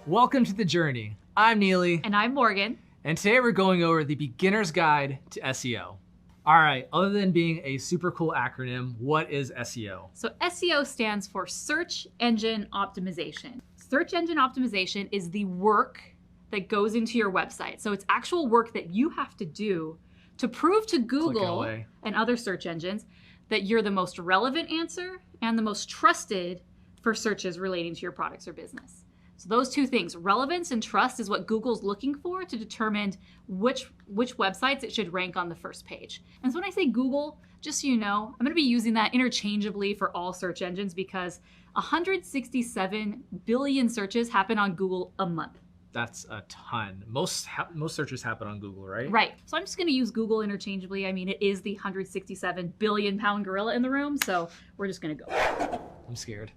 Welcome to The Journey. I'm Neely. And I'm Morgan. And today we're going over the beginner's guide to SEO. All right, other than being a super cool acronym, what is SEO? So SEO stands for Search Engine Optimization. Search Engine Optimization is the work that goes into your website. So it's actual work that you have to do to prove to Google and other search engines that you're the most relevant answer and the most trusted for searches relating to your products or business. So those two things, relevance and trust, is what Google's looking for to determine which websites it should rank on the first page. And so when I say Google, just so you know, I'm going to be using that interchangeably for all search engines because 167 billion searches happen on Google a month. That's a ton. Most searches happen on Google, right? Right. So I'm just going to use Google interchangeably. I mean, it is the 167 billion pound gorilla in the room, so we're just going to go. I'm scared.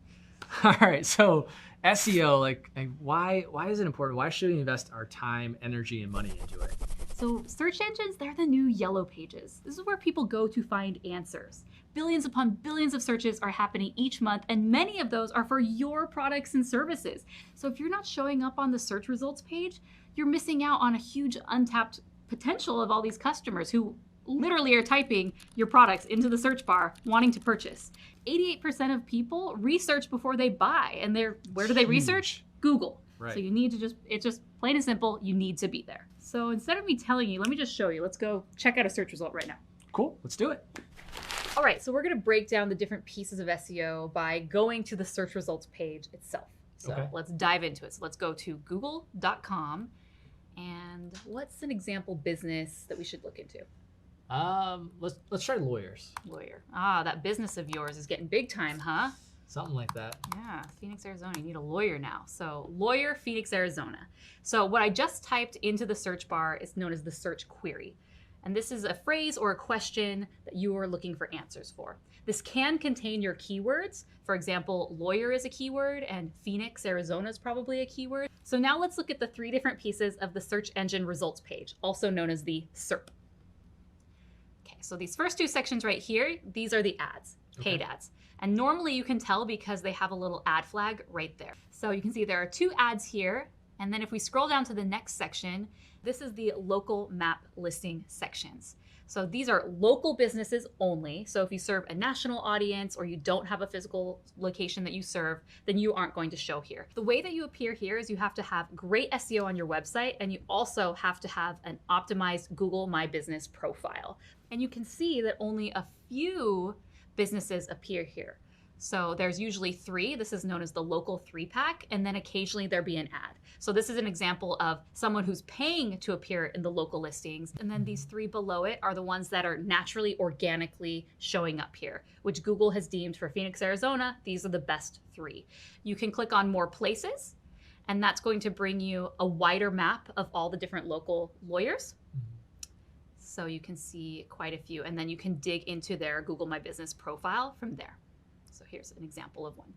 All right, so SEO, why is it important? Why should we invest our time, energy, and money into it? So search engines, they're the new yellow pages. This is where people go to find answers. Billions upon billions of searches are happening each month, and many of those are for your products and services. So if you're not showing up on the search results page, you're missing out on a huge untapped potential of all these customers who literally are typing your products into the search bar wanting to purchase. 88% of people research before they buy, and where do they research? Google. Right. So you need to it's just plain and simple, you need to be there. So instead of me telling you, let me just show you. Let's go check out a search result right now. Cool, let's do it. All right, so we're gonna break down the different pieces of SEO by going to the search results page itself. So Let's dive into it. So let's go to google.com, and what's an example business that we should look into? Let's try lawyers. Lawyer. Ah, that business of yours is getting big time, huh? Something like that. Yeah, Phoenix, Arizona. You need a lawyer now. So lawyer, Phoenix, Arizona. So what I just typed into the search bar is known as the search query. And this is a phrase or a question that you are looking for answers for. This can contain your keywords. For example, lawyer is a keyword and Phoenix, Arizona is probably a keyword. So now let's look at the three different pieces of the search engine results page, also known as the SERP. So these first two sections right here, these are the ads, paid ads. And normally you can tell because they have a little ad flag right there. So you can see there are two ads here. And then if we scroll down to the next section, this is the local map listing sections. So these are local businesses only. So if you serve a national audience or you don't have a physical location that you serve, then you aren't going to show here. The way that you appear here is you have to have great SEO on your website, and you also have to have an optimized Google My Business profile. And you can see that only a few businesses appear here. So there's usually three. This is known as the local 3-pack, and then occasionally there'll be an ad. So this is an example of someone who's paying to appear in the local listings. And then these three below it are the ones that are naturally, organically showing up here, which Google has deemed for Phoenix, Arizona, these are the best three. You can click on more places, and that's going to bring you a wider map of all the different local lawyers. So you can see quite a few, and then you can dig into their Google My Business profile from there. So here's an example of one.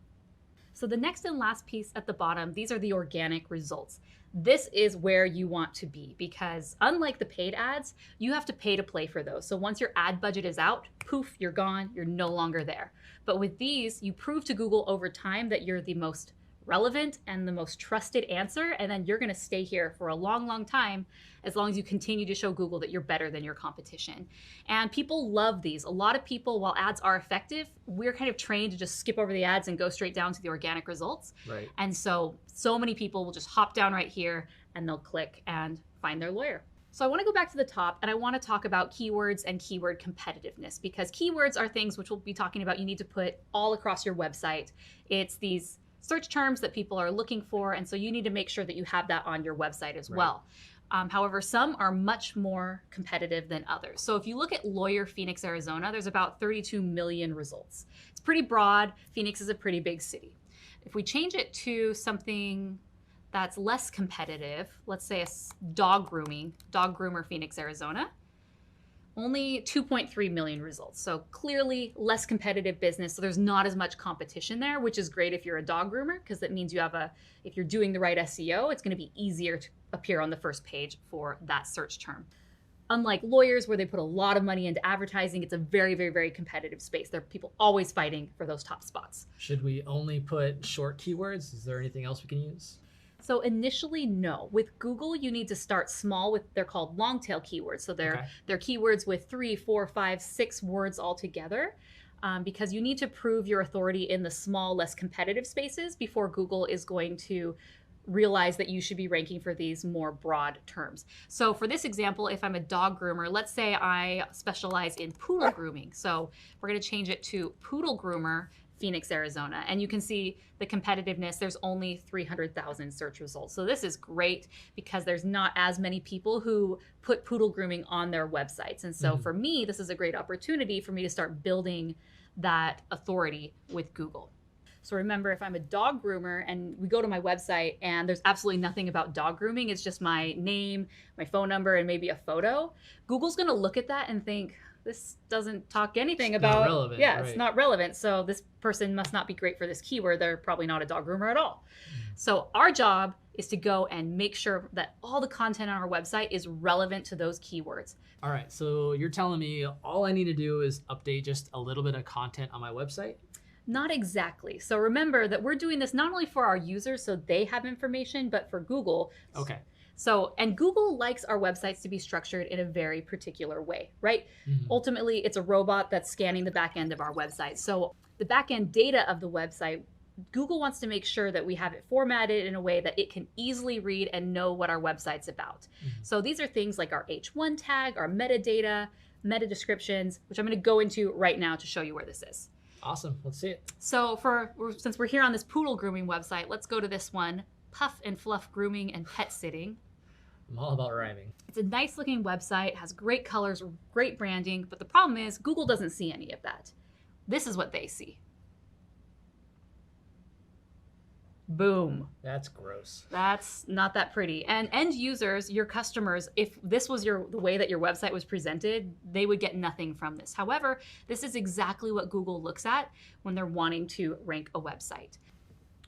So the next and last piece at the bottom, these are the organic results. This is where you want to be because unlike the paid ads, you have to pay to play for those. So once your ad budget is out, poof, you're gone, you're no longer there. But with these, you prove to Google over time that you're the most relevant and the most trusted answer, and then you're going to stay here for a long, long time as long as you continue to show Google that you're better than your competition. And people love these. A lot of people, while ads are effective, we're kind of trained to just skip over the ads and go straight down to the organic results. Right. And so many people will just hop down right here and they'll click and find their lawyer. So I want to go back to the top, and I want to talk about keywords and keyword competitiveness, because keywords are things which we'll be talking about you need to put all across your website. It's these search terms that people are looking for, and so you need to make sure that you have that on your website as well. However, some are much more competitive than others. So if you look at lawyer Phoenix, Arizona, there's about 32 million results. It's pretty broad. Phoenix is a pretty big city. If we change it to something that's less competitive, let's say a dog groomer Phoenix, Arizona, only 2.3 million results. So clearly less competitive business. So there's not as much competition there, which is great if you're a dog groomer, because that means you have if you're doing the right SEO, it's going to be easier to appear on the first page for that search term. Unlike lawyers, where they put a lot of money into advertising, it's a very, very, very competitive space. There are people always fighting for those top spots. Should we only put short keywords? Is there anything else we can use? So initially, no. With Google, you need to start small with, they're called long tail keywords. So they're keywords with 3, 4, 5, 6 words all together. Because you need to prove your authority in the small, less competitive spaces before Google is going to realize that you should be ranking for these more broad terms. So for this example, if I'm a dog groomer, let's say I specialize in poodle grooming. So we're going to change it to poodle groomer, Phoenix, Arizona. And you can see the competitiveness. There's only 300,000 search results. So this is great because there's not as many people who put poodle grooming on their websites. And so for me, this is a great opportunity for me to start building that authority with Google. So remember, if I'm a dog groomer and we go to my website and there's absolutely nothing about dog grooming, it's just my name, my phone number, and maybe a photo, Google's going to look at that and think, this doesn't talk anything about, not relevant, yeah, right. It's not relevant. So this person must not be great for this keyword. They're probably not a dog groomer at all. So our job is to go and make sure that all the content on our website is relevant to those keywords. All right, so you're telling me all I need to do is update just a little bit of content on my website? Not exactly. So remember that we're doing this not only for our users so they have information, but for Google. Okay. So, and Google likes our websites to be structured in a very particular way, right? Ultimately, it's a robot that's scanning the back end of our website. So the back end data of the website, Google wants to make sure that we have it formatted in a way that it can easily read and know what our website's about. So these are things like our H1 tag, our metadata, meta descriptions, which I'm going to go into right now to show you where this is. Awesome. Let's see it. So since we're here on this poodle grooming website, let's go to this one, Puff and Fluff Grooming and Pet Sitting. I'm all about rhyming. It's a nice looking website, has great colors, great branding, but the problem is Google doesn't see any of that. This is what they see. Boom. That's gross. That's not that pretty. And end users, your customers, if this was the way that your website was presented, they would get nothing from this. However, this is exactly what Google looks at when they're wanting to rank a website.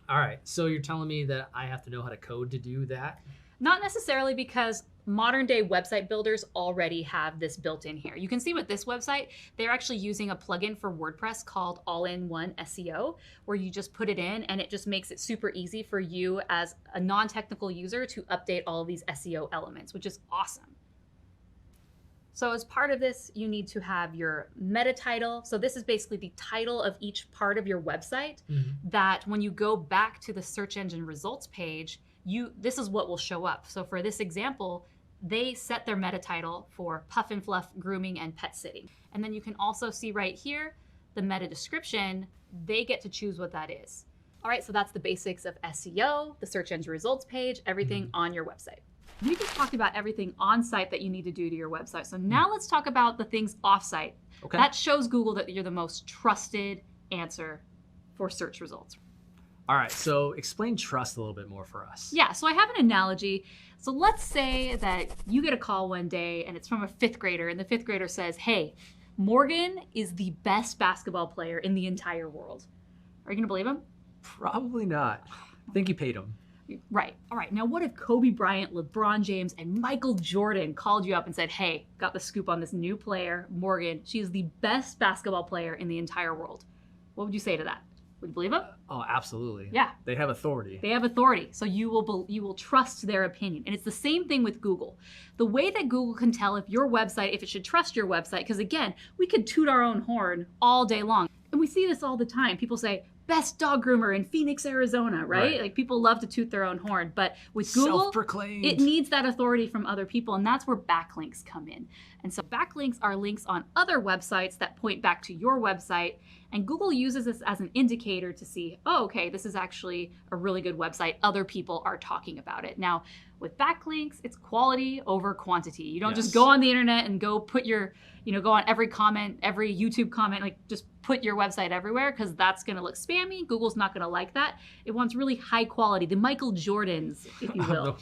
All right, so you're telling me that I have to know how to code to do that? Not necessarily, because modern day website builders already have this built in here. You can see with this website, they're actually using a plugin for WordPress called All-in-One SEO, where you just put it in and it just makes it super easy for you as a non-technical user to update all of these SEO elements, which is awesome. So as part of this, you need to have your meta title. So this is basically the title of each part of your website that when you go back to the search engine results page, this is what will show up. So for this example, they set their meta title for Puff and Fluff Grooming and Pet Sitting. And then you can also see right here, the meta description, they get to choose what that is. All right, so that's the basics of SEO, the search engine results page, everything on your website. We just talked about everything on site that you need to do to your website. So now let's talk about the things off site. Okay. That shows Google that you're the most trusted answer for search results. All right, so explain trust a little bit more for us. Yeah, so I have an analogy. So let's say that you get a call one day and it's from a 5th grader, and the 5th grader says, hey, Morgan is the best basketball player in the entire world. Are you gonna believe him? Probably not. I think you paid him. Right. All right. Now, what if Kobe Bryant, LeBron James, and Michael Jordan called you up and said, hey, got the scoop on this new player, Morgan. She's the best basketball player in the entire world. What would you say to that? Would you believe them? Oh, absolutely. Yeah. They have authority. They have authority, so you will trust their opinion. And it's the same thing with Google. The way that Google can tell if your website, if it should trust your website, because again, we could toot our own horn all day long. And we see this all the time. People say, best dog groomer in Phoenix, Arizona, right? Like people love to toot their own horn. But with Google, self-proclaimed, it needs that authority from other people, and that's where backlinks come in. And so backlinks are links on other websites that point back to your website. And Google uses this as an indicator to see, oh, okay, this is actually a really good website. Other people are talking about it. Now, with backlinks, it's quality over quantity. You don't just go on the internet and go put your, go on every comment, every YouTube comment, like just put your website everywhere, because that's going to look spammy. Google's not going to like that. It wants really high quality, the Michael Jordans, if you will.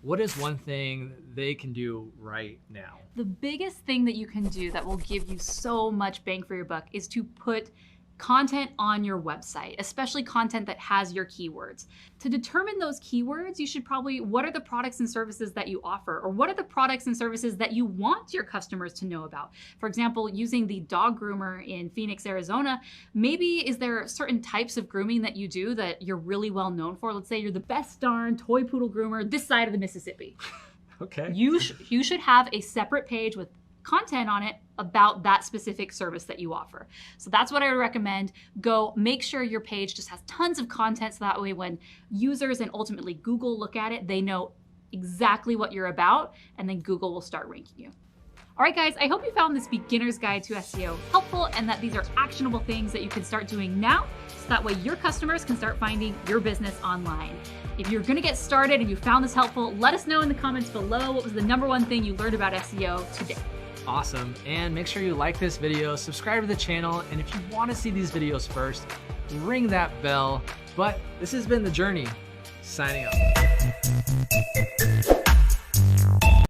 What is one thing they can do right now? The biggest thing that you can do that will give you so much bang for your buck is to put content on your website, especially content that has your keywords. To determine those keywords, you should probably, what are the products and services that you offer? Or what are the products and services that you want your customers to know about? For example, using the dog groomer in Phoenix, Arizona, maybe is there certain types of grooming that you do that you're really well known for? Let's say you're the best darn toy poodle groomer this side of the Mississippi. Okay. You should have a separate page with content on it about that specific service that you offer. So that's what I would recommend. Go make sure your page just has tons of content so that way when users and ultimately Google look at it, they know exactly what you're about, and then Google will start ranking you. All right, guys, I hope you found this beginner's guide to SEO helpful and that these are actionable things that you can start doing now so that way your customers can start finding your business online. If you're gonna get started and you found this helpful, let us know in the comments below what was the #1 thing you learned about SEO today. Awesome. And make sure you like this video, subscribe to the channel, and if you want to see these videos first, ring that bell. But this has been The Journey, signing off.